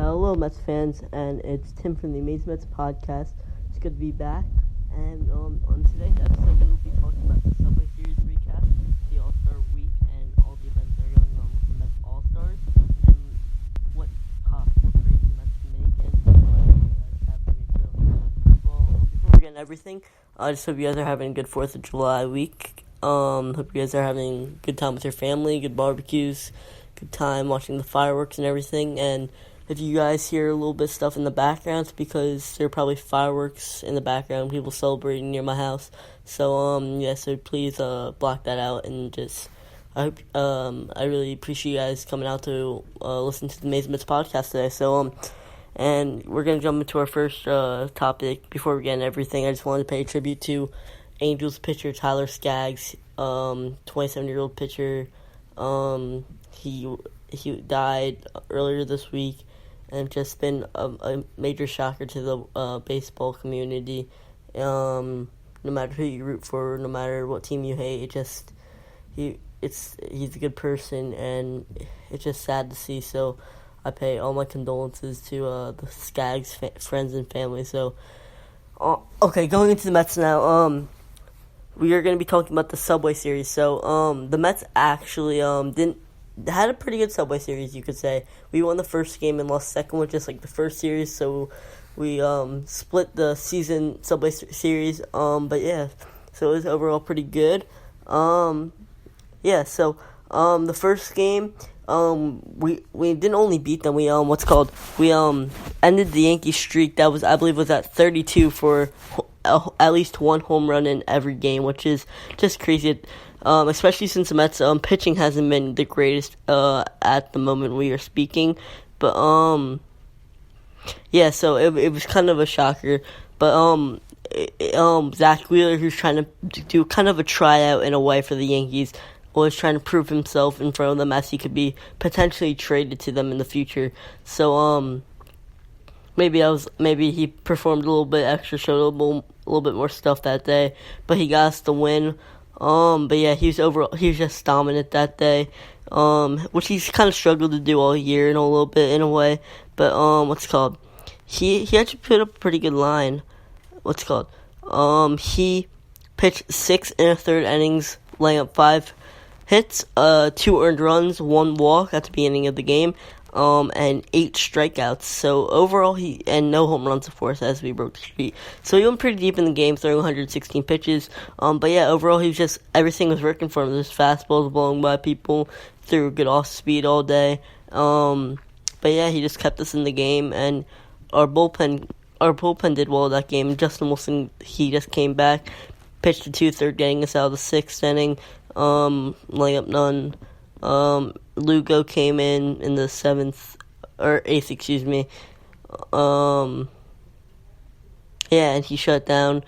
Hello, Mets fans, and it's Tim from the Amazing Mets podcast. It's good to be back. And on today's episode, we will be talking about the Subway Series recap, the All-Star Week, and all the events that are going on with the Mets All-Stars, and what possible trades the Mets can make, and what you guys have for me. So, first of all, before we get into everything, I just hope you guys are having a good 4th of July week. Hope you guys are having a good time with your family, good barbecues, good time watching the fireworks and everything, and if you guys hear a little bit of stuff in the background, it's because there are probably fireworks in the background, people celebrating near my house. So, so please block that out, and I really appreciate you guys coming out to listen to the Amazing Mets podcast today. So, and we're going to jump into our first topic. Before we get into everything, I just wanted to pay tribute to Angels pitcher Tyler Skaggs, 27-year-old pitcher. He died earlier this week, and just been a major shocker to the baseball community. No matter who you root for, no matter what team you hate, he's a good person, and it's just sad to see. So I pay all my condolences to the Skaggs friends and family. So okay, going into the Mets now. We are going to be talking about the Subway Series. So the Mets actually had a pretty good Subway Series, you could say. We won the first game and lost second one, just like the first series, so we split the season Subway Series, but yeah, so it was overall pretty good. The first game, we didn't only beat them, we ended the Yankee streak that was, I believe, was at 32 for at least one home run in every game, which is just crazy. Especially since the Mets pitching hasn't been the greatest at the moment we are speaking, but so it was kind of a shocker. But Zach Wheeler, who's trying to do kind of a tryout in a way for the Yankees, was trying to prove himself in front of them as he could be potentially traded to them in the future. So maybe he performed a little bit extra, showed a little bit more stuff that day, but he got us the win. But yeah, he was just dominant that day, which he's kind of struggled to do all year and a little bit in a way. But he actually put up a pretty good line. He pitched 6 1/3 innings, laying up 5 hits, 2 earned runs, 1 walk at the beginning of the game, and 8 strikeouts. So overall, and no home runs, of course, as we broke the streak. So he went pretty deep in the game, throwing 116 pitches. But yeah, overall, everything was working for him. His fastballs blowing by people, threw good off speed all day. But yeah, he just kept us in the game, and our bullpen did well that game. Justin Wilson, he just came back, pitched to 2/3, getting us out of the 6th inning, laying up none. Lugo came in the 7th or 8th, excuse me. And he shut down,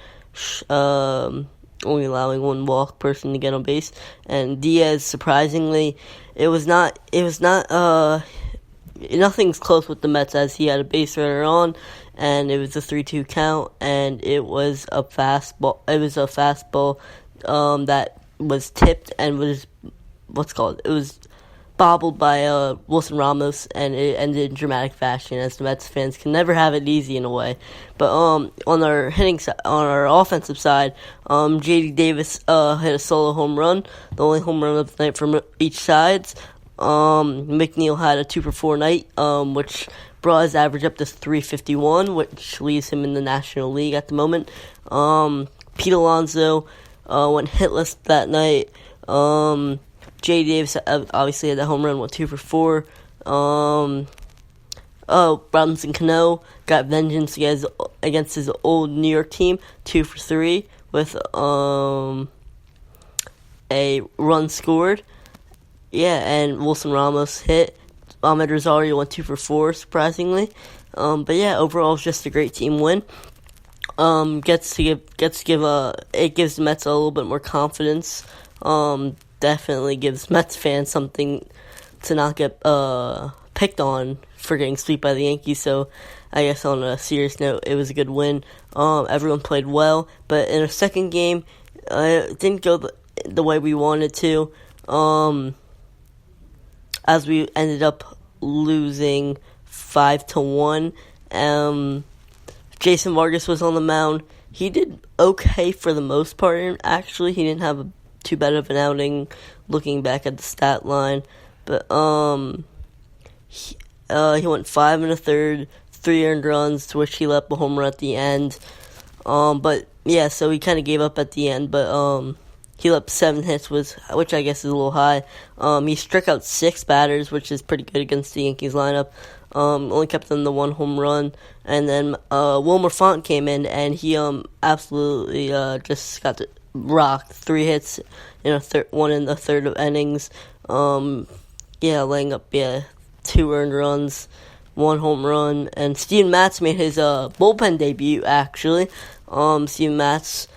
only allowing 1 walk person to get on base. And Diaz, surprisingly, nothing's close with the Mets, as he had a base runner on, and it was a 3-2 count, and it was a fastball. It was a fastball that was tipped and was it was bobbled by Wilson Ramos, and it ended in dramatic fashion, as the Mets fans can never have it easy in a way. But on our offensive side, J.D. Davis hit a solo home run, the only home run of the night from each side. McNeil had a 2-for-4 night, which brought his average up to 351, which leaves him in the National League at the moment. Pete Alonso went hitless that night. J.D. Davis obviously had that home run, went 2-for-4. Robinson Cano got vengeance against his old New York team, 2-for-3 with a run scored. Yeah, and Wilson Ramos hit. Ahmed Rosario went 2-for-4, surprisingly. But yeah, overall, it's just a great team win. It gives the Mets a little bit more confidence. Definitely gives Mets fans something to not get picked on for getting swept by the Yankees. So I guess on a serious note, it was a good win. Everyone played well, but in our second game, it didn't go the way we wanted to. As we ended up losing 5-1. Jason Vargas was on the mound. He did okay for the most part, and actually he didn't have too bad of an outing looking back at the stat line. But he went 5 1/3, 3 earned runs, to which he let a home run at the end. But yeah, so he kind of gave up at the end. But he let 7 hits, which I guess is a little high. He struck out 6 batters, which is pretty good against the Yankees lineup. Only kept them the 1 home run. And then Wilmer Font came in, and he absolutely just got rocked. 3 hits in one in the third of innings. Laying up 2 earned runs, 1 home run. And Steven Matz made his bullpen debut, actually. Steven Matz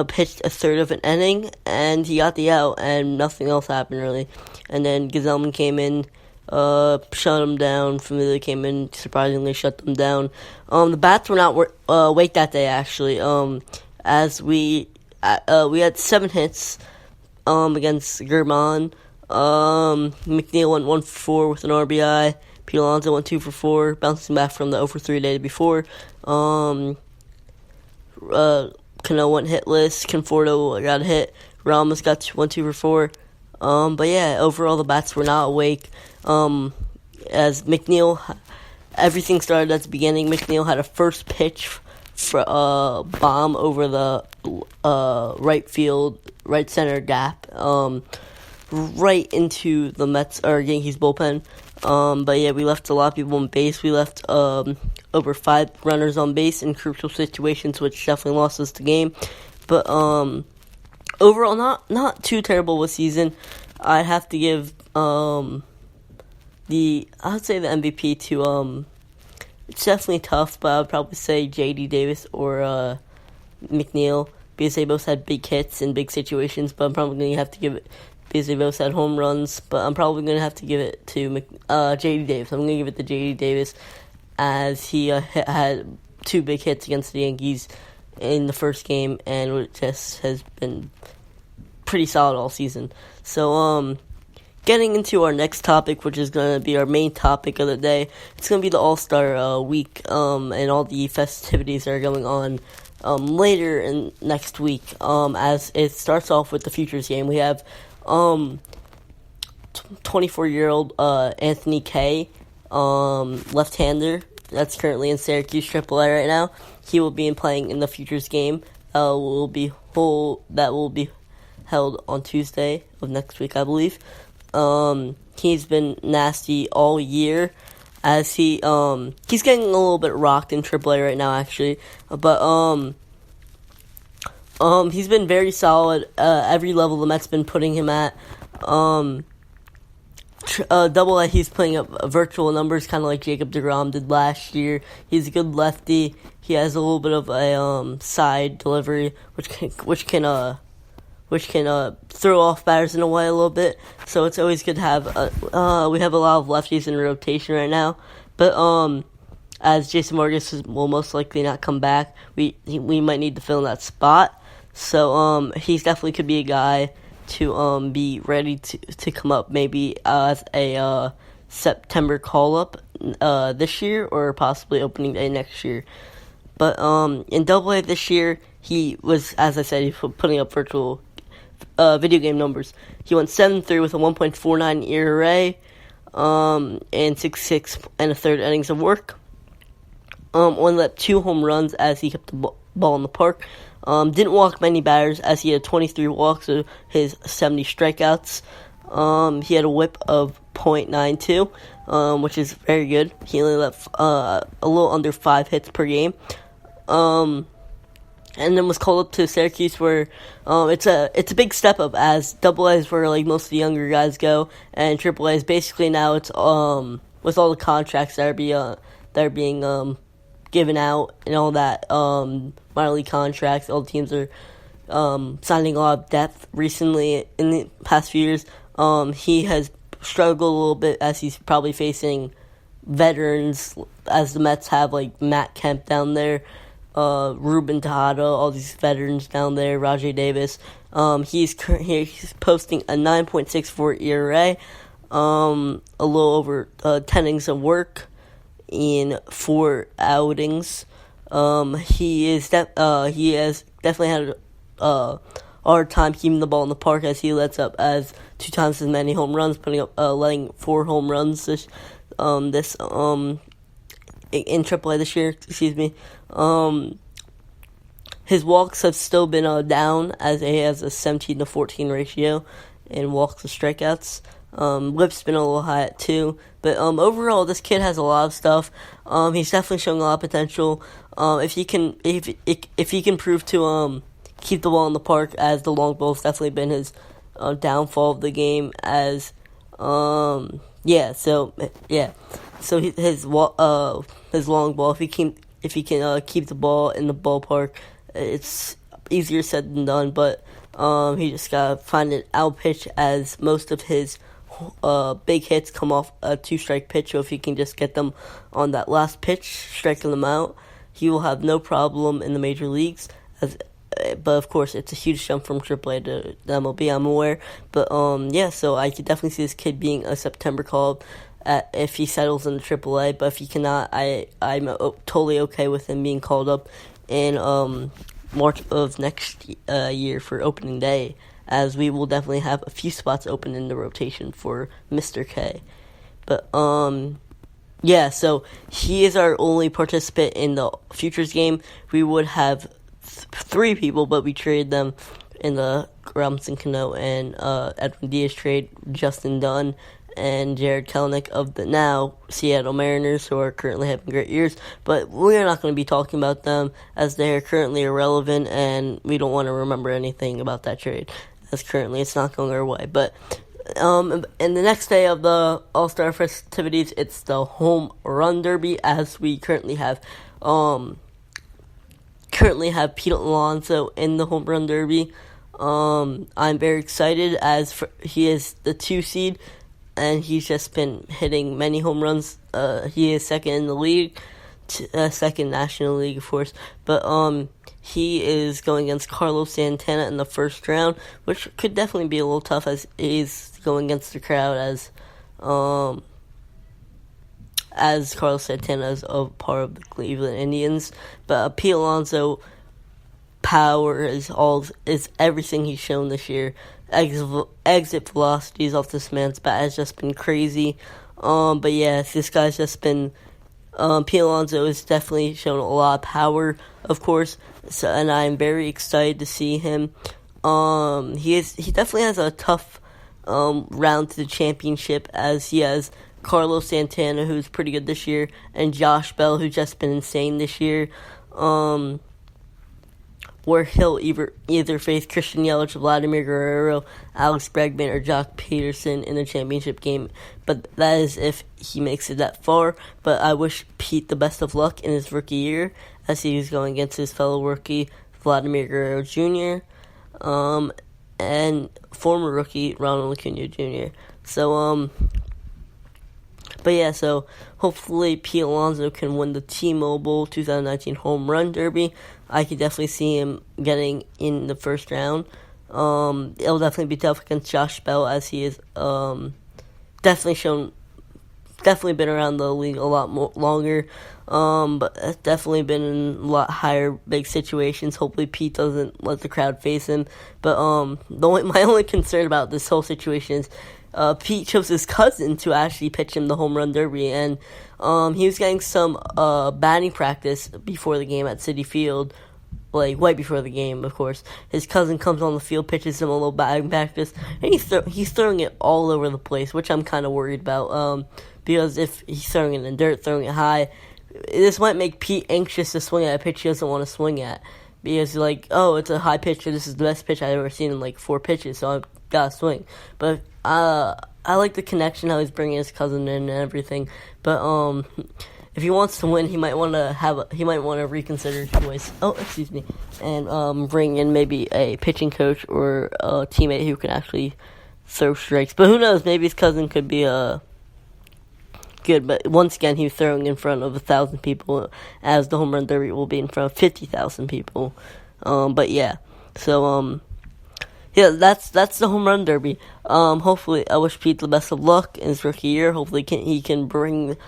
pitched a third of an inning, and he got the out, and nothing else happened, really. And then Gsellman came in, shut him down. Familia came in, surprisingly shut them down. The bats were not awake that day, actually. As we had 7 hits against Germán. McNeil went 1 for 4 with an RBI. Pete Alonso went 2 for 4, bouncing back from the 0 for 3 day before. Cano went hitless. Conforto got a hit. Ramos got 2 for 4. But yeah, overall the bats were not awake. As McNeil, everything started at the beginning. McNeil had a first pitch for bomb over the right center gap, right into the Mets or Yankees bullpen. But yeah, we left a lot of people on base. We left over 5 runners on base in crucial situations, which definitely lost us the game. But overall, not too terrible of a season. I'd have to give I would say the MVP to it's definitely tough, but I would probably say J.D. Davis or McNeil, because they both had big hits in big situations. But I'm probably going to have to give it, because they both had home runs, but I'm probably going to have to give it to J.D. Davis. I'm going to give it to J.D. Davis, as he had 2 big hits against the Yankees in the first game, and it just has been pretty solid all season. So, getting into our next topic, which is going to be our main topic of the day, it's going to be the All-Star week, and all the festivities that are going on later in next week. As it starts off with the Futures game, we have 24-year-old Anthony Kay, left-hander, that's currently in Syracuse AAA right now. He will be playing in the Futures game. That will be held on Tuesday of next week, I believe. He's been nasty all year, as he's getting a little bit rocked in AAA right now, actually. But he's been very solid. Every level the Mets been putting him at. Double A, he's putting up virtual numbers, kind of like Jacob deGrom did last year. He's a good lefty. He has a little bit of a side delivery, which can throw off batters in a way a little bit. So it's always good to have. We have a lot of lefties in rotation right now, but as Jason Vargas will most likely not come back, we might need to fill in that spot. So he's definitely could be a guy to be ready to come up, maybe as a September call-up this year, or possibly opening day next year. But in Double A this year, he was, as I said, he was putting up virtual video game numbers. He went 7-3 with a 1.49 ERA, and 6 and a third innings of work. Only let 2 home runs as he kept the ball in the park. Didn't walk many batters, as he had 23 walks of his 70 strikeouts. He had a whip of .92, which is very good. He only let a little under 5 hits per game. And then was called up to Syracuse, where it's a big step up, as Double A is where like most of the younger guys go, and Triple A is basically now it's with all the contracts that are being given out and all that minor league contracts. All the teams are signing a lot of depth recently in the past few years. He has struggled a little bit, as he's probably facing veterans, as the Mets have like Matt Kemp down there. Ruben Tejada, all these veterans down there, Rajay Davis. He's posting a 9.64 ERA, a little over 10 innings of work in 4 outings. He has definitely had a hard time keeping the ball in the park, as he lets up as 2 times as many home runs, letting 4 home runs in AAA this year. Excuse me. His walks have still been down, as he has a 17-14 ratio in walks to strikeouts. Whip's been a little high at 2, but overall, this kid has a lot of stuff. He's definitely showing a lot of potential. If he can prove to keep the ball in the park, as the long ball has definitely been his downfall of the game. His long ball. If he can keep the ball in the ballpark, it's easier said than done. But he just gotta find an out pitch, as most of his big hits come off a 2-strike pitch. So if he can just get them on that last pitch, striking them out, he will have no problem in the major leagues. But of course, it's a huge jump from AAA to the MLB, I'm aware. But so I could definitely see this kid being a September call if he settles in the AAA. But if he cannot, I'm totally okay with him being called up in March of next year for opening day, as we will definitely have a few spots open in the rotation for Mr. K. But so he is our only participant in the Futures game. We would have 3 people, but we traded them in the Robinson Cano and Edwin Diaz trade. Justin Dunn and Jared Kelenic of the now Seattle Mariners, who are currently having great years. But we're not going to be talking about them, as they are currently irrelevant, and we don't want to remember anything about that trade, as currently it's not going our way. But in the next day of the All-Star festivities, it's the Home Run Derby, as we currently have Pete Alonso in the Home Run Derby. I'm very excited, as he is the 2 seed, and he's just been hitting many home runs. He is second in the league, second National League, of course. But he is going against Carlos Santana in the first round, which could definitely be a little tough, as he's going against the crowd, as Carlos Santana is a part of the Cleveland Indians. But Pete Alonso, power is everything he's shown this year. Exit velocities off this man's bat has just been crazy. But yeah, this guy's just been. Pete Alonso has definitely shown a lot of power, of course. And I'm very excited to see him. He definitely has a tough round to the championship, as he has Carlos Santana, who's pretty good this year, and Josh Bell, who's just been insane this year. Where he'll either face Christian Yelich, Vladimir Guerrero, Alex Bregman, or Jock Peterson in the championship game. But that is if he makes it that far. But I wish Pete the best of luck in his rookie year, as he is going against his fellow rookie, Vladimir Guerrero Jr., and former rookie, Ronald Acuna Jr. So hopefully Pete Alonso can win the T-Mobile 2019 Home Run Derby. I could definitely see him getting in the first round. It'll definitely be tough against Josh Bell, as he is definitely been around the league a lot longer, but has definitely been in a lot higher big situations. Hopefully Pete doesn't let the crowd face him. But my only concern about this whole situation is Pete chose his cousin to actually pitch him the Home Run Derby, and he was getting some batting practice before the game at Citi Field, like right before the game, of course. His cousin comes on the field, pitches him a little batting practice, and he's throwing it all over the place, which I'm kind of worried about, because if he's throwing it in dirt, throwing it high, this might make Pete anxious to swing at a pitch he doesn't want to swing at, because he's like, oh, it's a high pitch, or this is the best pitch I've ever seen in like 4 pitches, so I've got to swing. But I like the connection, how he's bringing his cousin in and everything. But if he wants to win, he might want to reconsider his choice. And bring in maybe a pitching coach or a teammate who can actually throw strikes. But who knows? Maybe his cousin could be good. But once again, he's throwing in front of 1,000 people, as the Home Run Derby will be in front of 50,000 people. But yeah, so yeah, that's the Home Run Derby. Hopefully, I wish Pete the best of luck in his rookie year. Hopefully, he can bring